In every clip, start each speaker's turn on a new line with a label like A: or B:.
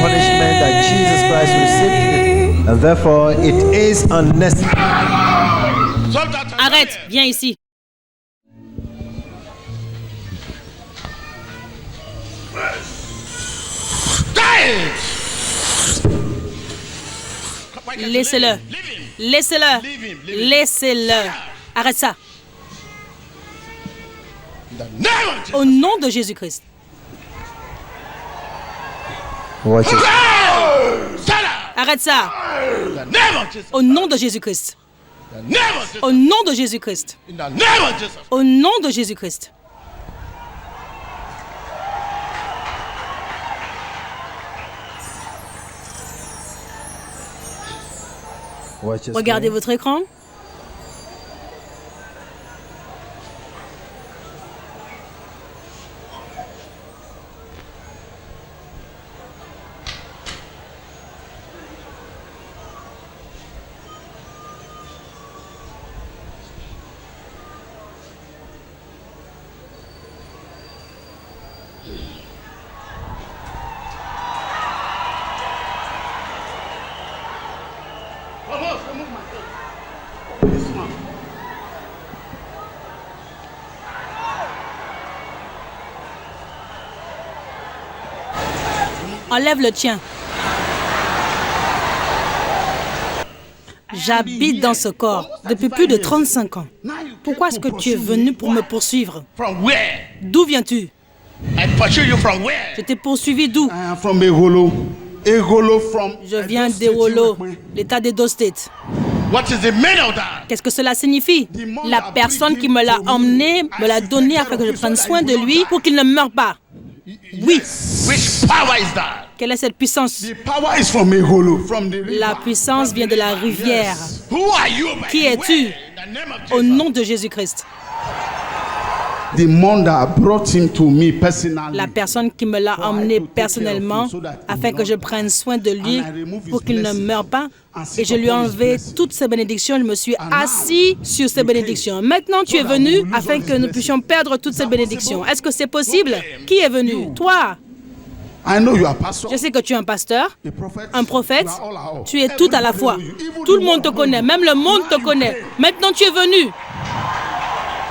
A: punishment that Jesus Christ received, and therefore it is unnecessary.
B: Arrête, viens ici. Laissez-le. Laissez-le. Laissez-le. Arrête ça. Au nom de Jésus-Christ.
A: Watch it.
B: Arrête ça. Au nom de Jésus-Christ. Au nom de Jésus-Christ. Au nom de Jésus-Christ.
A: Watch your
B: Regardez
A: screen.
B: votre écran. Enlève le tien. J'habite dans ce corps depuis plus de 35 ans. Pourquoi est-ce que tu es venu pour me poursuivre?
C: From where?
B: D'où viens-tu?
C: I pursue you from where?
B: Je t'ai poursuivi d'où?
D: I am from Eholo. Eholo from.
B: Je viens d'Ewolo, l'état d'Edo State.
C: What is the meaning of that?
B: Qu'est-ce que cela signifie? La personne qui me l'a emmené me l'a donné afin que je prenne soin de lui pour qu'il ne meure pas. Oui.
C: Which power is that?
B: Quelle est cette puissance?
D: The power is from Eholo, from the river.
B: La puissance vient de la rivière.
C: Who are you? by
B: Qui
C: the
B: es-tu?
C: way? In the name of
B: Au
C: Jesus.
B: nom de Jésus-Christ.
D: The man that brought him to me personally.
B: La personne qui me l'a emmené personnellement afin que je prenne soin de lui pour qu'il ne meure pas. Et je lui ai enlevé toutes ces bénédictions. Je me suis assis sur ces bénédictions. Maintenant, tu es venu afin que nous puissions perdre toutes ces bénédictions. Est-ce que c'est possible? Qui est venu? Toi.
D: I know you are pastor.
B: Je sais que tu es un pasteur,
D: A prophet.
B: un prophète.
D: You are all.
B: Tu es tout à la fois. Tout le monde te connaît, même le monde te connaît. Maintenant, tu es venu.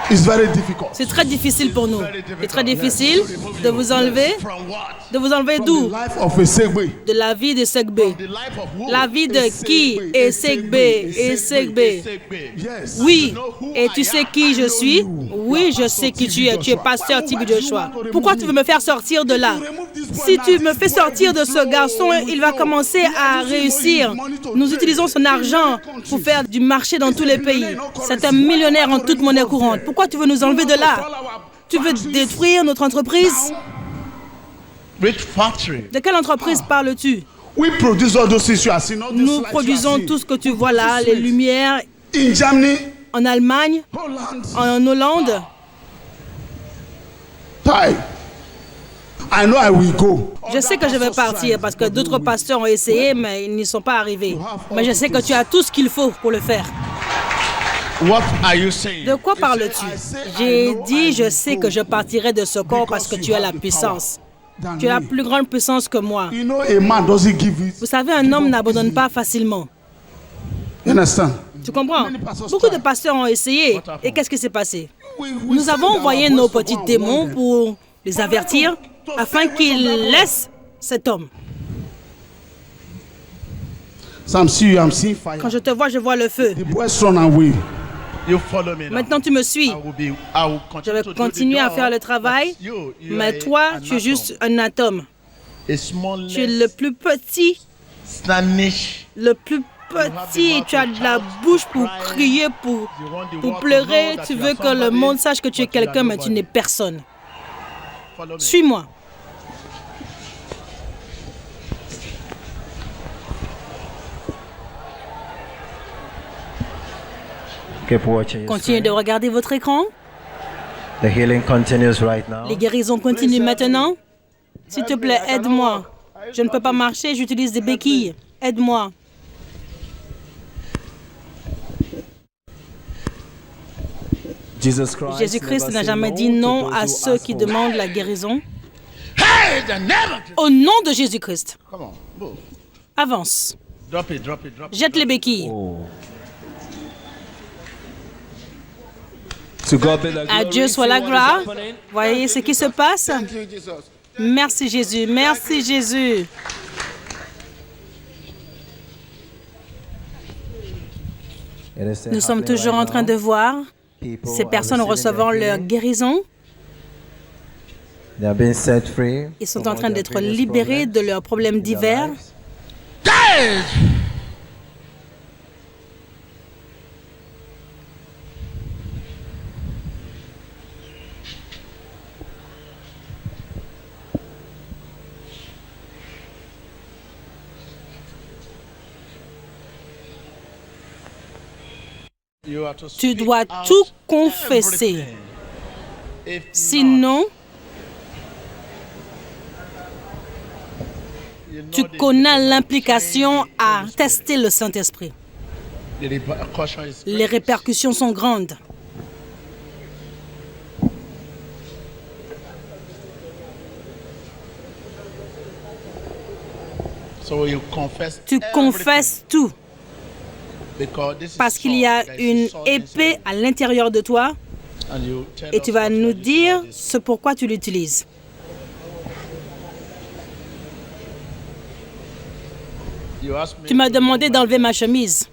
D: It's very difficult.
B: C'est très difficile pour nous. C'est très difficile de vous enlever.
C: From what?
B: De vous enlever
D: The
B: d'où?
D: life of a Segbe.
B: De la vie de Segbe.
C: The life of who?
B: La vie de qui? Et Segbe. Et Segbe.
D: Yes.
B: Oui. Et tu sais qui je suis? Oui, je sais qui tu es. Tu es pasteur Tibi Joshua. Pourquoi tu veux me faire sortir de là? Si tu me fais sortir de ce garçon, il va commencer à réussir. Nous utilisons son argent pour faire du marché dans tous les pays. C'est un millionnaire en toute monnaie courante. Pourquoi tu veux nous enlever de là? Tu veux détruire notre entreprise?
C: Which factory?
B: De quelle entreprise parles-tu?
D: We produce all those things you are seeing. All those
B: Nous
D: lights you are
B: produisons
D: seeing.
B: tout ce que tu vois là, les lumières
D: In Germany,
B: en Allemagne,
D: Holland,
B: en Hollande.
D: Thai. I know I will go.
B: Je sais que je vais partir parce que d'autres pasteurs ont essayé, mais ils n'y sont pas arrivés. Mais je sais que tu as tout ce qu'il faut pour le faire.
C: What are you saying?
B: De quoi parles-tu? J'ai dit, je sais que je partirai de ce corps parce que tu as la puissance. Tu as la plus grande puissance que moi.
D: You know, a man doesn't give it.
B: Vous savez, un homme n'abandonne pas facilement.
D: You understand?
B: Tu comprends? Beaucoup de pasteurs ont essayé. Et qu'est-ce qui s'est passé? Nous avons envoyé nos petits démons pour les avertir afin qu'ils laissent cet homme.
D: So I'm seeing you, I'm seeing fire.
B: Quand je te vois, je vois le feu.
D: The boys run away.
C: You follow me now.
B: Maintenant, tu me suis.
C: I will
B: Je
C: continue
B: vais
C: to do
B: continuer
C: the
B: à
C: job.
B: faire le travail,
C: You
B: mais
C: are
B: toi,
C: an
B: tu es
C: atom.
B: juste un atome.
C: A small
B: Tu es le plus petit,
C: Spanish.
B: le plus petit. Tu as de la bouche pour crier, pour pleurer. Tu veux que le monde sache que tu es quelqu'un, mais tu n'es personne.
C: Follow me.
B: Suis-moi.
A: Keep watching. your
B: Continuez
A: screen.
B: de regarder votre écran.
A: The healing continues right now.
B: Les guérisons continuent maintenant. S'il te plaît, aide-moi. Je ne peux pas marcher, j'utilise des béquilles. Aide-moi.
A: Jesus Christ
B: Jésus-Christ
A: never
B: n'a
A: said
B: jamais
A: no
B: dit
A: to
B: non
A: those
B: à
A: who
B: ceux
A: ask
B: qui
A: for it.
B: demandent la guérison.
C: In the name of Jesus.
B: Au nom de Jésus-Christ.
C: Come on, move.
B: Avance.
C: Drop it, drop it, drop it.
B: Jette les béquilles.
A: To God be the
B: À
A: glory.
B: Dieu soit la
A: See what is
B: gloire.
A: happening.
B: Voyez ce qui se passe?
D: Thank you, Jesus.
B: Merci Jésus. Merci Jésus.
A: It is still
B: Nous sommes
A: happening
B: toujours
A: right
B: en train
A: now.
B: de voir
A: People
B: ces
A: are
B: personnes
A: receiving
B: recevant
A: their
B: leur
A: healing.
B: guérison.
A: They are being set free.
B: Ils sont
A: from
B: en
A: all
B: train
A: their
B: d'être
A: previous
B: libérés
A: problems
B: de leurs problèmes
A: in their
B: divers.
A: lives.
C: Dead. You have to
B: Tu
C: speak
B: dois
C: out
B: tout confesser.
C: everything. If
B: Sinon,
C: you know
B: tu
C: the
B: connais
C: difference
B: l'implication
C: between
B: à
C: Holy Spirit.
B: tester le Saint-Esprit.
C: The repercussion is
B: Les
C: great.
B: répercussions sont grandes.
C: So you confess
B: Tu
C: everything,
B: confesses tout
C: because this is
B: parce qu'il y a
C: sword, there is
B: une
C: a sword
B: épée
C: inside.
B: à l'intérieur de toi
C: And you tell
B: et tu
C: us
B: vas
C: what you
B: nous
C: are using
B: dire
C: all this.
B: ce pourquoi tu l'utilises.
C: You asked me
B: Tu m'as
C: to
B: demandé
C: remove
B: d'enlever
C: my
B: ma chemise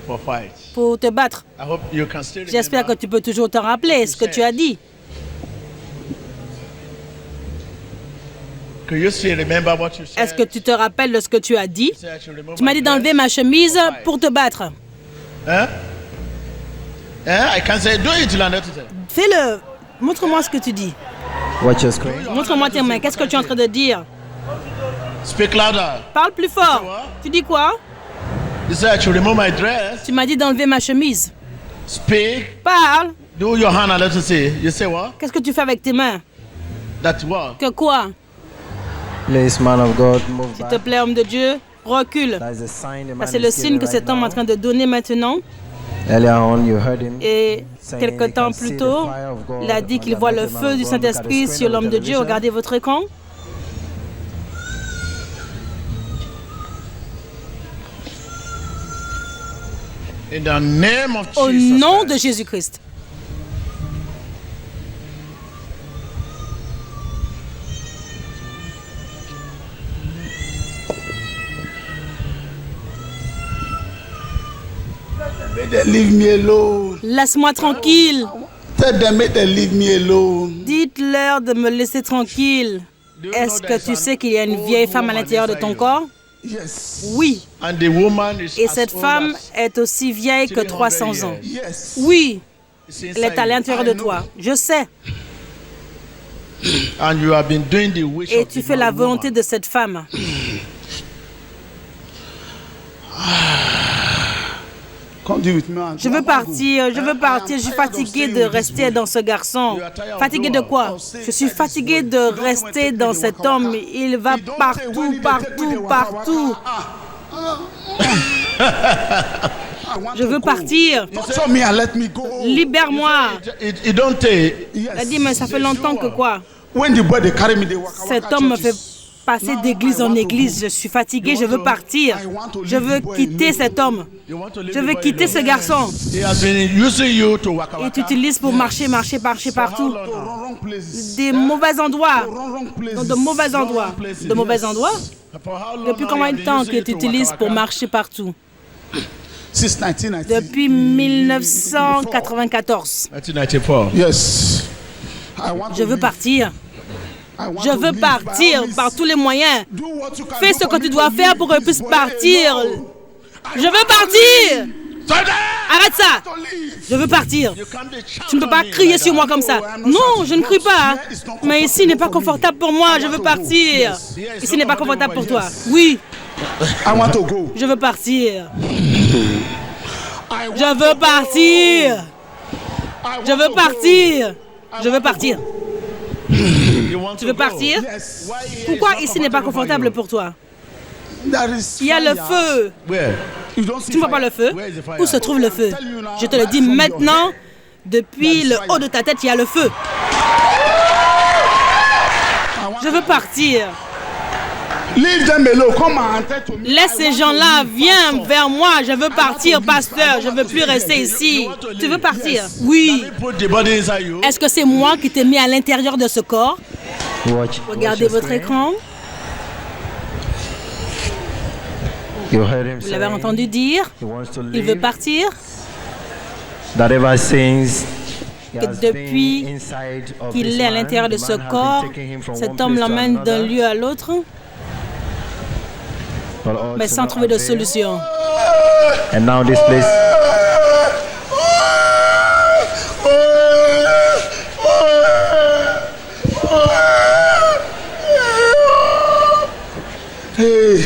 C: for fight.
B: pour te battre.
C: I hope you can still
B: J'espère que
C: remember.
B: tu peux toujours te rappeler ce que tu as dit.
C: Can you still remember what you said?
B: Est-ce que tu te rappelles de ce que tu as dit?
C: You said I should remove
B: Tu m'as
C: my
B: dit d'enlever
C: dress
B: ma chemise
C: for fight.
B: pour te battre.
C: Hein? Hein? I can say do it, Landon.
B: Fais-le. Montre-moi ce que tu dis.
A: Watch your screen.
B: Montre-moi tes mains. Qu'est-ce que tu es en train de dire?
C: Speak louder.
B: Parle plus fort. Tu dis quoi?
C: You said I should remove my dress.
B: Tu m'as dit d'enlever ma chemise.
C: Speak.
B: Parle.
C: Do your hand and let us see. You say what?
B: Qu'est-ce que tu fais avec tes mains?
C: That what?
B: Que quoi?
A: Please, man of God, move
B: S'il te
A: back.
B: plaît, homme de Dieu, recule.
A: That is the sign the
B: Ça,
A: man
B: c'est le
A: is
B: signe
A: giving
B: que
A: right
B: cet homme est en
A: now.
B: train de donner maintenant.
A: Earlier on, you heard him.
B: Et
A: saying
B: quelque
A: he
B: temps
A: can
B: plus
A: see
B: tôt,
A: the fire of God
B: il a dit
A: on
B: qu'il
A: the
B: voit le
A: anointed man
B: feu
A: of
B: du
A: God. Look at the
B: Saint-Esprit
A: screen
B: sur
A: of the
B: l'homme de Dieu.
A: television.
B: Regardez votre écran.
C: In the name of
B: Au
C: Jesus
B: nom
C: Christ.
B: de Jésus-Christ.
D: May they leave me alone.
B: Laisse-moi tranquille.
D: Tell them, may they leave me alone.
B: Dites-leur de me laisser tranquille. Est-ce que tu sais qu'il y a une vieille femme à l'intérieur de ton corps?
D: Yes.
B: Oui.
C: And the woman is
B: Et
C: as
B: cette
C: old
B: femme
C: as
B: est aussi vieille que
C: 300
B: 300 ans.
C: years.
D: Yes.
B: Oui,
C: It's
B: elle est à
C: inside
B: l'intérieur de toi. Je sais.
C: you. And you have been doing the wish
B: Et
C: of
B: tu
C: the
B: fais la
C: woman.
B: volonté de cette femme.
D: Come deal with me. and
B: Je
D: go.
B: veux partir, je veux partir. Je suis fatiguée de rester dans ce garçon. Fatiguée de quoi? Je suis fatiguée de rester dans cet homme. Il va partout, partout, partout. Je veux partir.
D: Touch me and let me go.
B: Libère-moi.
C: It don't take.
B: Elle a dit, mais ça fait longtemps que quoi?
D: When the boy they carry me, they walk.
B: Cet homme me fait passer d'église en église. Je suis fatiguée, je veux partir. Je veux quitter cet homme.
C: You want to leave
B: Je
C: the
B: veux
C: boy
B: quitter
C: alone.
B: ce garçon.
C: He has been using you to waka
B: Il
C: waka.
B: t'utilise pour marcher, marcher, marcher partout.
C: For how long now?
D: Wrong places.
B: Des mauvais endroits.
D: Wrong places.
B: Dans de mauvais endroits. De mauvais endroits?
C: For how long
B: Depuis
C: now
B: combien
C: you
B: de
C: have
B: temps
C: been
B: que
C: using
B: tu
C: you to
B: utilises
C: waka
B: pour
C: waka?
B: marcher partout?
D: Since 1990.
B: Depuis 1994.
C: 1994.
D: Yes. I want
B: Je
D: to
B: veux
D: leave.
B: partir.
D: I want
B: Je
D: to
B: veux
D: leave
B: partir
D: by all
B: par
D: means.
B: tous les moyens.
D: Do what you can
B: Fais
D: do
B: ce
D: for
B: que
D: me
B: tu
D: to
B: dois
D: leave
B: faire pour que je
D: this
B: puisse
D: boy
B: partir.
D: alone.
B: Je veux partir.
C: Sunday!
B: Arrête ça.
D: To leave.
B: Je veux partir.
C: You can't be
B: Tu ne peux pas
C: shouting
B: crier
C: like
B: sur
C: that.
B: moi comme ça. Non, je ne crie pas. Mais ici n'est pas confortable pour moi. Je veux partir. Ici n'est pas confortable pour toi. Oui,
D: I want to go.
B: je veux partir.
D: I
B: Je
D: want
B: veux partir. Je veux
D: to
B: partir. Je veux partir.
C: You want
B: Tu
C: to
B: veux
C: go?
B: partir?
D: go. Yes.
B: Pourquoi ici n'est pas confortable pour toi?
D: There is
B: Il y a le
D: fire.
B: feu.
C: Where?
D: You don't see
B: Tu ne vois pas
D: fire.
B: le feu?
C: Where is the fire?
B: Où se trouve le feu? Je te le dis maintenant. Depuis le haut de ta tête, il y a le feu.
D: I want
B: Je veux partir.
D: Leave them alone. Come and attend to me.
B: Laisse ces gens-là, viens vers moi. Je veux partir, pasteur. Je ne veux plus rester ici. Tu veux partir? Oui.
C: Put the body inside you.
B: Est-ce que c'est moi qui t'ai mis à l'intérieur de ce corps? Regardez
A: your
B: votre
A: screen.
B: écran.
A: You heard him
B: Vous l'avez
A: saying
B: entendu dire.
A: he wants to
B: Il veut
A: leave.
B: partir.
A: That ever since he
B: Que
A: has
B: depuis
A: been inside of
B: qu'il
A: this
B: est à
A: man,
B: l'intérieur de
A: the
B: ce
A: man has been
B: corps,
A: taking him from
B: cet
A: one
B: homme
A: place to
B: l'emmène d'un
A: another,
B: lieu à l'autre,
A: but all
B: mais
A: to
B: sans
A: no
B: trouver de
A: avail.
B: solution.
A: And now this place,
D: Hey,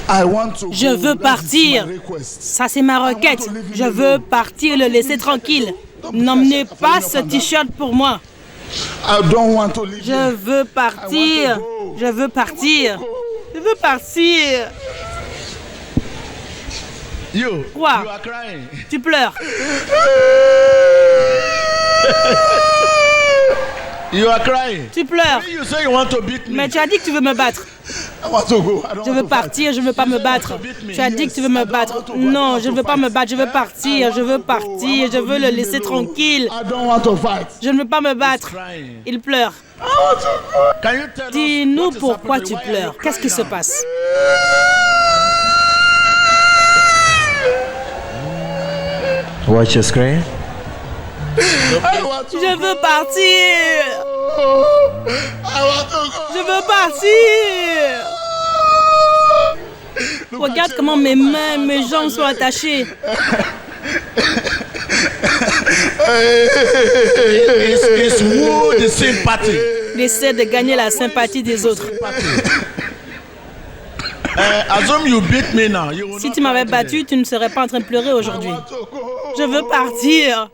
D: I want to
B: Je
D: go.
B: veux
D: That is
B: partir.
D: my request.
B: Ça, c'est ma requête. Je veux partir, le laisser tranquille. N'emmenez pas ce t-shirt pour moi.
D: I don't want to leave.
B: Je veux partir. Je veux partir. Je veux partir.
C: You.
B: Quoi?
C: You are crying.
B: Tu pleures.
C: You are crying.
B: Tu pleures.
C: You say you want to beat me.
B: Mais tu as dit que tu veux me battre.
D: I want to go. I don't
B: Je
D: want
B: veux
D: to fight.
B: partir, je ne veux pas me battre. Tu as dit que tu veux me battre. Non, je ne veux pas me battre, je veux partir, je veux partir, je veux le laisser tranquille.
D: I don't want to fight.
B: Je ne veux pas me battre.
C: Crying.
B: Il pleure.
C: Can you tell
B: Dis-nous
C: us what is
B: pourquoi
C: happening?
B: tu
C: Why are
B: pleures.
C: you
B: Qu'est-ce qui se
C: crying now?
B: passe?
A: watch your screen.
D: I want to
B: Je veux partir.
D: go. I want to go.
B: Je veux partir. Regarde comment mes mains, mes jambes sont attachées.
C: It's who the sympathy.
B: Il essaie de gagner la sympathie des autres.
C: Assume you beat me now. You will
B: Si
C: not
B: tu m'avais
C: cry
B: battu, tu ne serais pas en train de pleurer aujourd'hui. Je veux partir.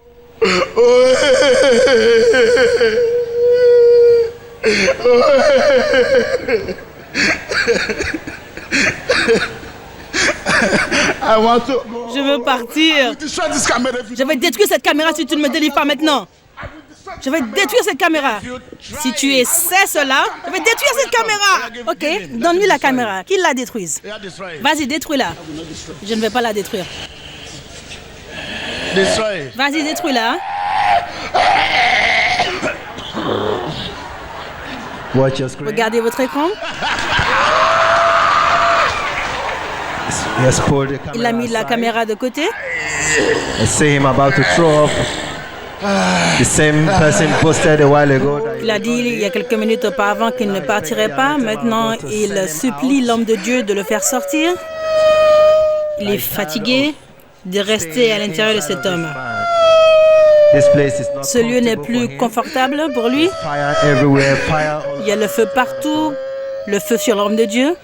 D: I want to go.
B: Je veux partir.
D: Destroy this camera. If you
B: Je vais détruire cette caméra si tu ne me délivres pas maintenant. Je vais détruire cette caméra. Si tu essaies cela, je vais détruire cette caméra. Ok, donne-lui la caméra. Qu'il la détruise.
C: Yeah, destroy it.
B: Vas-y, détruis-la. Je ne vais pas la détruire.
C: Destroy it.
B: Vas-y, détruis-la.
A: Watch your screen.
B: Regardez votre écran.
A: He has pulled the
B: Il a
A: camera
B: mis la
A: aside.
B: caméra de côté.
A: I see him about to throw up. The same person posted a while ago that
B: Il a dit il y a quelques minutes auparavant qu'il ne partirait pas. Maintenant, il supplie l'homme de Dieu de le faire sortir. Il est fatigué de rester à l'intérieur de cet homme.
A: This place is not
B: Ce lieu n'est
A: comfortable for
B: plus
A: him.
B: confortable pour lui.
A: Fire everywhere, fire all
B: Il y a le feu partout, le feu sur l'homme de Dieu.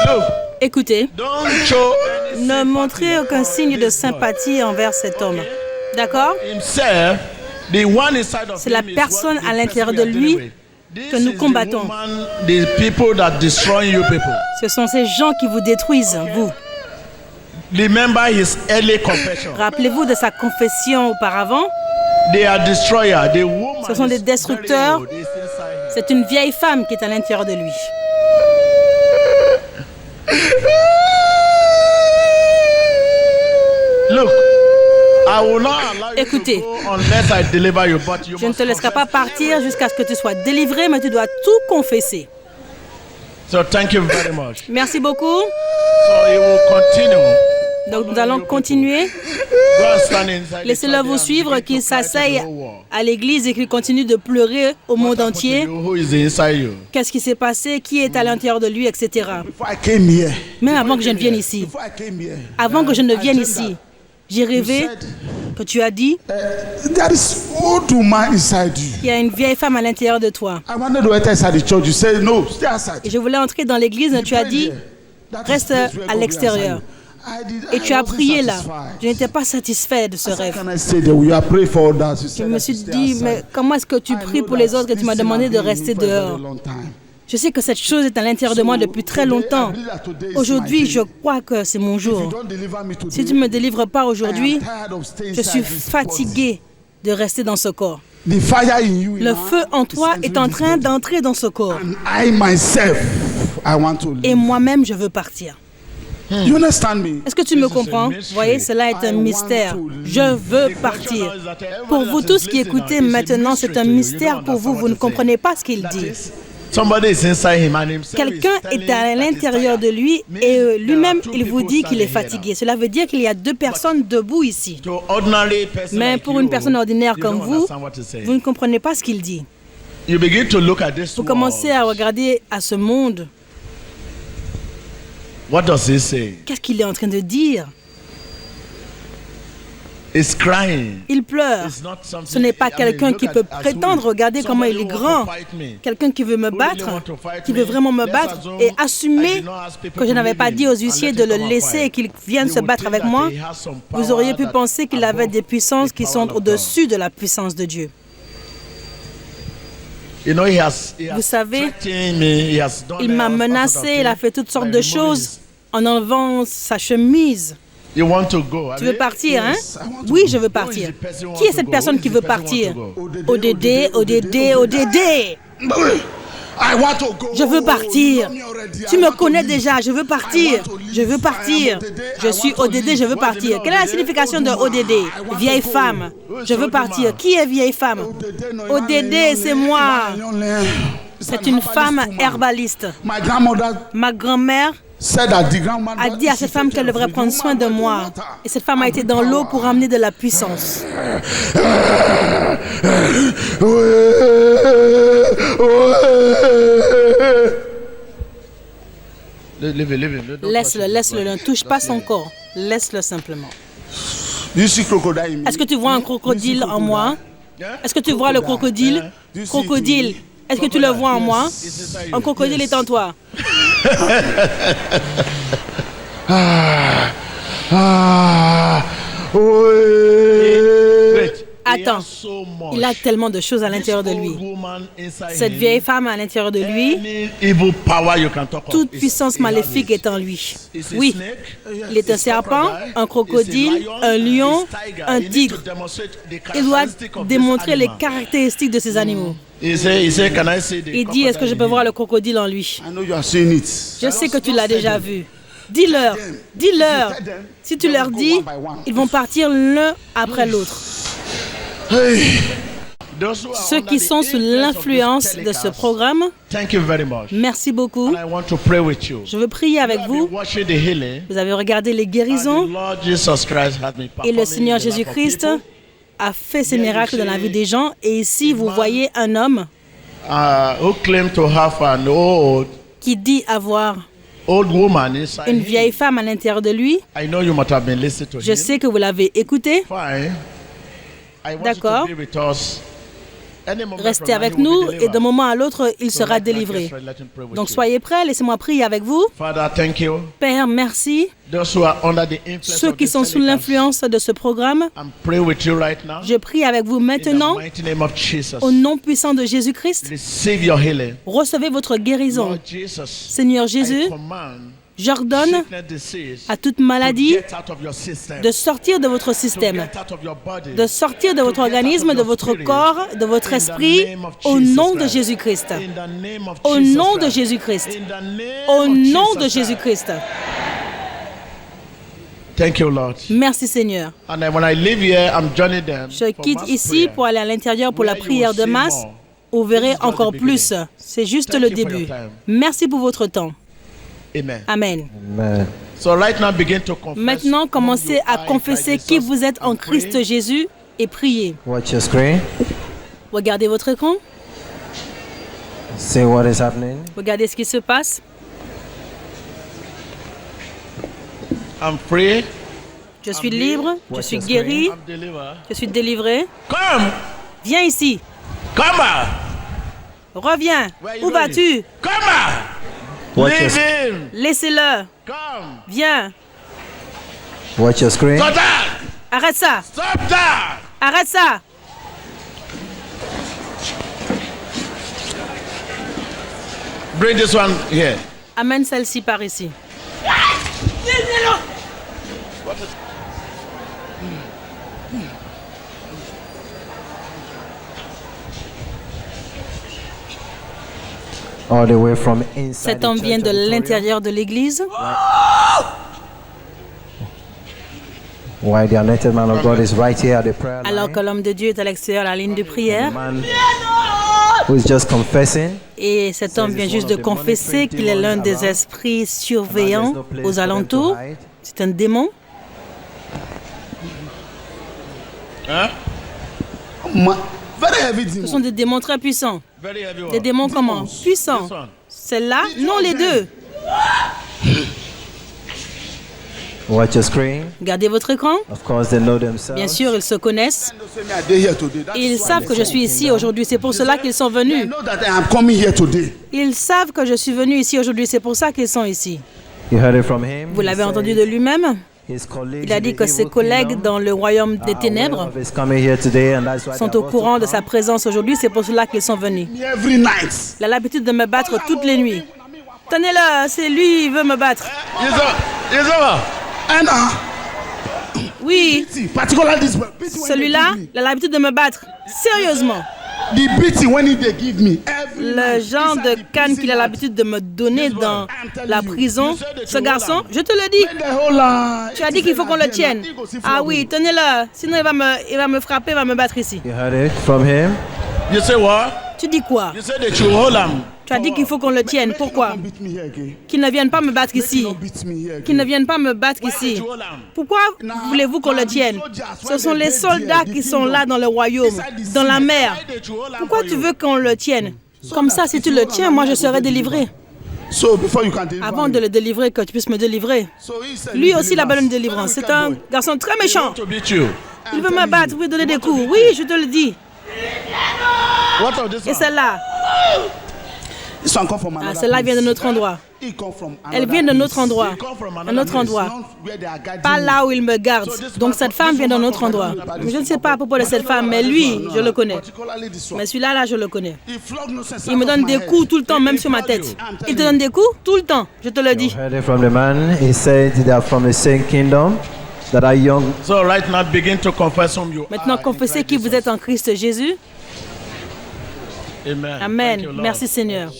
C: Look,
B: Écoutez,
C: don't show
B: ne montrez aucun signe de sympathie envers cet homme. D'accord?
C: himself. The one inside of
B: C'est la
C: him is
B: personne
C: what
B: à
C: the
B: l'intérieur
C: person
B: de
C: we are
B: lui
C: dealing with.
B: que
C: This
B: nous
C: is the
B: combattons.
C: woman, the people that destroy you people.
B: Ce sont ces gens qui vous détruisent, vous.
C: Remember his early confession.
B: Rappelez-vous de sa confession auparavant.
C: They are destroyer. The woman
B: Ce sont des
C: is
B: destructeurs.
C: very old. It's inside him.
B: C'est une vieille femme qui est à l'intérieur de lui.
C: Look, I will not allow you
B: Écoutez.
C: to go unless I deliver you, but you
B: Je ne
C: must
B: te laisserai pas
C: confess.
B: partir jusqu'à ce que tu sois délivré, mais tu dois tout confesser.
C: So thank you very much.
B: Merci beaucoup.
C: So he will continue.
B: Donc nous allons continuer.
C: Go and stand inside the
B: Laissez-le
C: church
B: vous
C: and
B: suivre,
C: begin
B: qu'il
C: to cry to
B: s'asseye
C: the whole world.
B: à l'église et qu'il continue de pleurer au monde entier.
C: Who is inside you?
B: Qu'est-ce qui s'est passé, qui est à l'intérieur de lui, etc.
D: Before I came here,
B: Même avant que je ne vienne ici.
D: before I came here,
B: Avant que je ne vienne ici, j'ai rêvé que tu as dit
D: there is old woman inside you.
B: qu'il y a une vieille femme à l'intérieur de toi.
D: I wanted to enter inside the church. You said no, stay outside.
B: Et je voulais entrer dans l'église, mais tu as dit reste à l'extérieur. Et tu as prié là. Je n'étais pas satisfait de ce rêve.
D: Can I stay there? You are praying for others. You
B: Je
D: said
B: me
D: I
B: suis
D: should stay
B: dit,
D: outside.
B: mais comment est-ce que tu
D: I
B: pries
D: know
B: pour les
D: that
B: autres et tu m'as
D: this thing
B: demandé
D: has
B: de
D: been
B: rester
D: in for a very
B: dehors?
D: long time.
B: Je sais que cette chose est à l'intérieur de moi depuis très longtemps. Aujourd'hui, je crois que c'est mon
D: If you
B: jour.
D: don't deliver me today,
B: Si tu ne me délivres pas
D: I am
B: aujourd'hui,
D: tired of staying
B: je suis
D: inside this body.
B: fatigué de rester dans ce corps.
D: The fire in you.
B: Le feu en toi est en train d'entrer dans ce corps.
D: And I myself, I want to
B: Et
D: leave.
B: moi-même, je veux partir.
D: You understand me?
B: Est-ce que tu me comprends? Vous voyez, cela est un mystère. Je veux partir. Pour vous tous qui écoutez maintenant, c'est un mystère pour vous. Vous ne comprenez pas ce qu'il dit.
C: Somebody is inside him and himself
B: Quelqu'un est à l'intérieur de lui et lui-même, il vous dit qu'il est fatigué. Cela veut dire qu'il y a deux personnes debout ici. Mais pour une personne ordinaire comme vous, vous ne comprenez pas ce qu'il dit. Vous commencez à regarder à ce monde.
C: What does he say?
B: Qu'est-ce qu'il est en train de dire?
C: He's crying.
B: Il pleure. Ce n'est pas quelqu'un qui peut prétendre, regardez comment il est grand. Quelqu'un qui veut me battre, qui veut vraiment me battre et assumer que je n'avais pas dit aux huissiers de le laisser et qu'il vienne se battre avec moi. Vous auriez pu penser qu'il avait des puissances qui sont au-dessus de la puissance de Dieu. Vous savez, il m'a menacé, il a fait toutes sortes de choses en enlevant sa chemise. Tu veux partir, hein? Oui, je veux partir. Qui est cette personne qui veut partir? ODD, ODD, ODD. Je veux partir. Tu me connais déjà, je veux partir. Je veux partir. Je suis ODD, je veux partir. Quelle est la signification de ODD? Vieille femme. Je veux partir. Qui est vieille femme? ODD, c'est moi. C'est une femme herbaliste. Ma grand-mère a dit à cette femme qu'elle devrait prendre soin de moi. Et cette femme a été dans l'eau pour amener de la puissance. Laisse-le, laisse-le, ne touche pas son corps. Laisse-le simplement. Est-ce que tu vois un crocodile en moi? Est-ce que tu vois le crocodile? Crocodile, est-ce que tu le vois en moi? Un crocodile est en toi. Attends, il a tellement de choses à l'intérieur de lui. Cette vieille femme à l'intérieur de lui, toute puissance maléfique est en lui. Oui, il est un serpent, un crocodile, un lion, un tigre. Il doit démontrer les caractéristiques de ces animaux. Il dit, est-ce que je peux voir le crocodile en lui? Je sais que tu l'as déjà vu. Dis-leur, dis-leur. Si tu leur dis, ils vont partir l'un après l'autre. Ceux qui sont sous l'influence de ce programme, merci beaucoup. Je veux prier avec vous. Vous avez regardé les guérisons et le Seigneur Jésus-Christ a fait ces miracles dans la vie des gens. Et ici, vous voyez un homme qui dit avoir une vieille femme à l'intérieur de lui. Je sais que vous l'avez écouté. D'accord. Restez avec nous et d'un moment à l'autre, il sera délivré. Donc soyez prêts, laissez-moi prier avec vous. Père, merci. Ceux qui sont sous l'influence de ce programme, je prie avec vous maintenant, au nom puissant de Jésus-Christ. Recevez votre guérison. Seigneur Jésus, j'ordonne à toute maladie de sortir de votre système, de sortir de votre organisme, de votre corps, de votre esprit, au nom de Jésus-Christ. Au nom de Jésus-Christ. Au nom de Jésus-Christ. Merci Seigneur. Je quitte ici pour aller à l'intérieur pour la prière de masse. Vous verrez encore plus. C'est juste le début. Merci pour votre temps. Amen.
A: Amen.
B: Maintenant, commencez à confesser qui vous êtes en Christ Jésus et priez.
A: Watch your screen.
B: Regardez votre écran.
A: See what is happening.
B: Regardez ce qui se passe.
C: I'm free.
B: Je suis libre, je suis guéri, je suis délivré.
C: Come.
B: Viens ici.
C: Come back.
B: Reviens. Où vas-tu?
C: Come back.
A: Watch your,
C: Leave him.
B: Laissez-le.
C: Come.
B: Viens.
A: watch your screen.
C: Stop that.
B: Arrête ça.
C: Stop that.
B: Arrête ça.
C: Bring this one here.
B: Amène celle-ci par ici.
A: All the way from inside
B: Cet
A: the
B: homme
A: church
B: vient de
A: auditorium.
B: l'intérieur de l'église.
A: While the anointed man of God is right here at the prayer
B: Alors
A: line.
B: que l'homme de Dieu est à l'extérieur à la ligne de prière.
A: The man who is just confessing.
B: Et cet homme vient juste de confesser qu'il est l'un des esprits surveillants aux alentours. C'est un démon.
C: Huh?
D: Very heavy
B: Ce
D: demon.
B: sont des démons très puissants.
C: Very heavy one.
B: Des démons comment? Puissants.
C: This one.
B: Celle-là? Non, les deux.
A: Watch your screen.
B: Gardez votre écran.
A: Of course, they know themselves.
B: Bien sûr, ils se connaissent.
D: They say me, I dey here today. That's
B: Ils
D: why
B: savent
D: they
B: que je
D: come.
B: suis ici aujourd'hui. C'est pour cela qu'ils sont
D: They
B: venus.
D: know that I am coming here today.
B: Ils savent que je suis venu ici aujourd'hui. C'est pour ça qu'ils sont ici.
A: You heard it from him.
B: Vous l'avez entendu de lui-même. Il a dit que ses collègues dans le royaume des ténèbres sont au courant de sa présence aujourd'hui. C'est pour cela qu'ils sont venus.
D: Every night.
B: Il a l'habitude de me battre toutes les nuits. Tenez-le, c'est lui, il veut me battre.
C: Yes, sir.
D: And
B: Oui,
D: see, particularly this one. Beating when
B: celui-là,
D: they give
B: il a l'habitude de me battre. Sérieusement.
D: me. The beating when they give me. Every
B: Le
D: night.
B: genre de
D: Inside the
B: canne qu'il a
D: prison
B: l'habitude de me donner dans la prison. Ce garçon, je te le dis,
D: yard. The whole
B: tu as dit qu'il faut qu'on le tienne. Ah oui, tenez-le. Sinon, il va me frapper, il va me battre ici.
A: You heard it from him.
C: You say what?
B: Tu dis quoi?
C: You say that you hold him.
B: Tu as dit qu'il faut qu'on le tienne. Pourquoi?
D: Beat me here again.
B: Qu'il ne vienne pas me battre ici.
D: Don't beat me here
B: Qu'il
D: again.
B: ne vienne pas me battre ici.
C: You hold him.
B: Pourquoi voulez-vous qu'on le tienne? Ce sont les soldats qui sont là dans le royaume, dans la mer. Pourquoi tu veux qu'on le tienne? Comme ça, si tu le tiens, moi je serai délivré.
D: So before you can deliver
B: Avant
D: me.
B: de le délivrer, que tu puisses me délivrer.
D: So he said,
B: Lui
D: he
B: aussi, il a besoin de
D: delivers.
B: délivrance. C'est
D: Very
B: un
D: wicked boy.
B: garçon très méchant.
C: To beat you.
B: Il veut me battre, il veut donner des coups. Oui, je te le dis.
C: What of this
B: Et
C: one?
B: celle-là,
D: This one come from another
B: celle-là vient de
D: place.
B: notre endroit.
D: He come from
B: Elle
D: another
B: vient de
D: place.
B: notre endroit.
C: Come from
B: Un autre endroit.
D: Not where they are guarding
B: Pas
D: me.
B: là où il me garde. Donc cette femme vient d'un autre endroit. Je ne sais pas à propos de cette femme, mais lui, je le connais.
D: Particularly this one.
B: Mais celui-là, là, je le connais.
D: He flogged no sense
B: Il me
D: out of
B: donne
D: my
B: des
D: head.
B: coups tout le temps, même sur ma tête. Il te donne des coups tout le temps, je te le
A: You
B: dis.
A: heard it from the man. He said they are from the same kingdom that are young.
C: So right now begin to confess whom you
B: Maintenant,
C: are.
B: confessez qui vous êtes en Christ Jésus.
C: Amen.
B: Amen.
C: Thank you, Lord.
B: Merci Seigneur.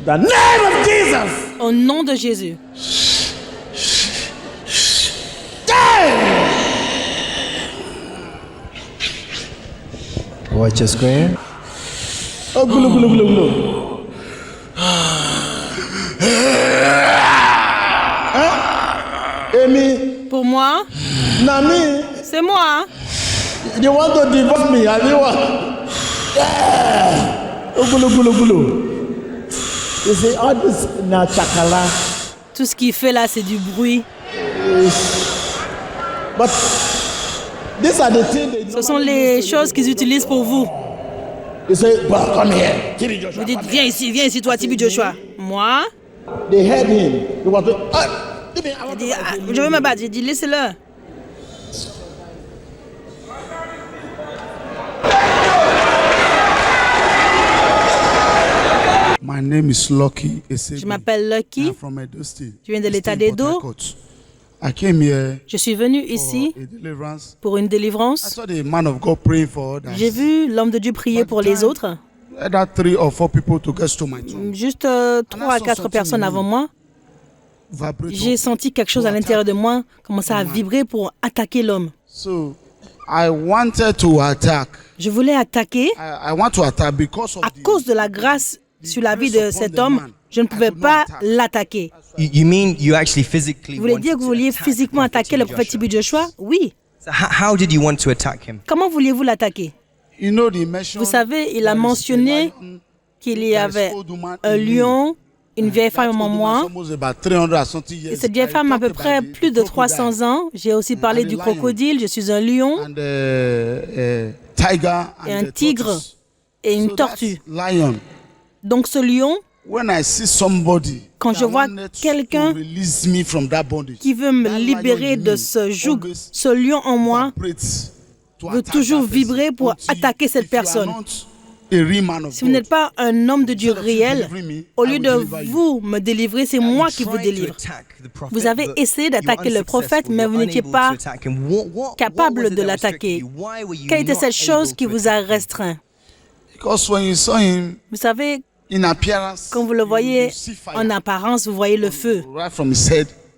D: The name of Jesus.
B: Au nom de Jésus.
A: Watch your screen.
D: Oh, gulu, gulu, gulu, gulu. Amy,
B: Pour moi,
D: Nami,
B: c'est moi.
D: you want to divorce me? I mean what? Yeah. Oh, gulu, gulu, gulu. You see, all this na chakala,
B: Tout ce qu'il fait là, c'est du bruit.
D: but these are the things they
B: Ce sont les choses qu'ils utilisent pour vous.
D: You say, well, come here. Tibi Joshua.
B: Vous dites, viens ici, toi, Tibi Joshua. Moi,
D: They heard him. They want to. Tibi, I
B: j'ai
D: want
B: dit,
D: to-
B: ah, je veux me battre. J'ai dit, laissez-le.
D: My name is Lucky.
B: Je m'appelle Lucky.
D: from Edo State.
B: Je viens de l'État
D: State, Port
B: d'Edo.
D: Harcourt. I came here
B: Je suis venu
D: for
B: ici
D: a deliverance.
B: pour une
D: I
B: délivrance.
D: saw the man of God praying for others.
B: J'ai vu l'homme de Dieu prier pour les autres.
D: Either 3 or 4 people to get to my tomb.
B: Juste 3 à 4 personnes avant moi.
D: Vibrate
B: J'ai
D: up.
B: senti quelque chose à l'intérieur de moi commencer à vibrer pour attaquer l'homme.
D: So I wanted to attack.
B: Je voulais attaquer.
D: I want to attack because of
B: À cause de la grâce sur la vie de cet homme, je ne pouvais pas l'attaquer.
E: You mean you actually physically
B: Vous voulez
E: wanted
B: dire que vous
E: to
B: vouliez
E: attack
B: physiquement
E: Prophet
B: attaquer le
E: T.B.
B: prophète Tibi Joshua? Oui.
E: So how did you want to attack him?
B: Comment vouliez-vous l'attaquer?
D: You know the mention.
B: Vous savez, il a mentionné qu'il y avait un lion, une vieille femme en moi. Et cette vieille femme a à peu près plus de 300 ans. J'ai aussi parlé du crocodile, je suis un lion
D: And tiger
B: et
D: and
B: un
D: the
B: tigre
D: tortoise.
B: et une
D: So that's
B: tortue.
D: lion.
B: Donc ce lion,
D: When I see somebody
B: quand je vois quelqu'un qui veut me libérer de ce joug, ce lion en moi veut toujours vibrer pour attaquer cette personne. Si vous n'êtes pas un homme de Dieu réel, au lieu de vous me délivrer, c'est moi qui vous délivre. Vous avez essayé d'attaquer le prophète, mais vous n'étiez pas capable de l'attaquer. Quelle était cette chose qui vous a restreint? Vous savez, quand vous le voyez en apparence, vous voyez le feu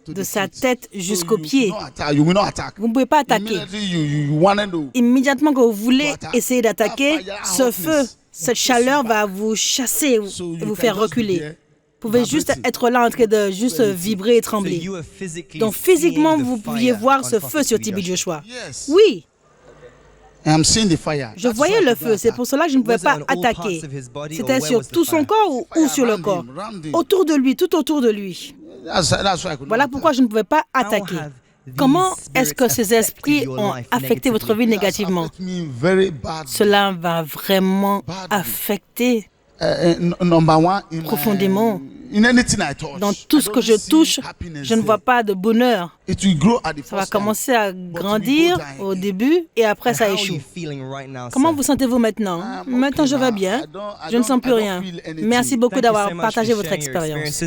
B: de sa tête jusqu'aux pieds. Vous ne pouvez pas attaquer. Immédiatement que vous voulez essayer d'attaquer, ce feu, cette chaleur va vous chasser et vous faire reculer. Vous pouvez juste être là en train de juste vibrer et trembler. Donc physiquement, vous pouviez voir ce feu sur TB Joshua. Oui. Je voyais le feu, c'est pour cela que je ne pouvais pas attaquer. C'était sur tout son corps ou sur le corps. Autour de lui, tout autour de lui. Voilà pourquoi je ne pouvais pas attaquer. Comment est-ce que ces esprits ont affecté votre vie négativement? Cela va vraiment affecter profondément. Dans tout ce que je touche, je ne vois pas de bonheur. Ça va commencer à grandir au début et après ça échoue. Comment vous sentez-vous maintenant? Maintenant, je vais bien. Je ne sens plus rien. Merci beaucoup d'avoir partagé votre expérience.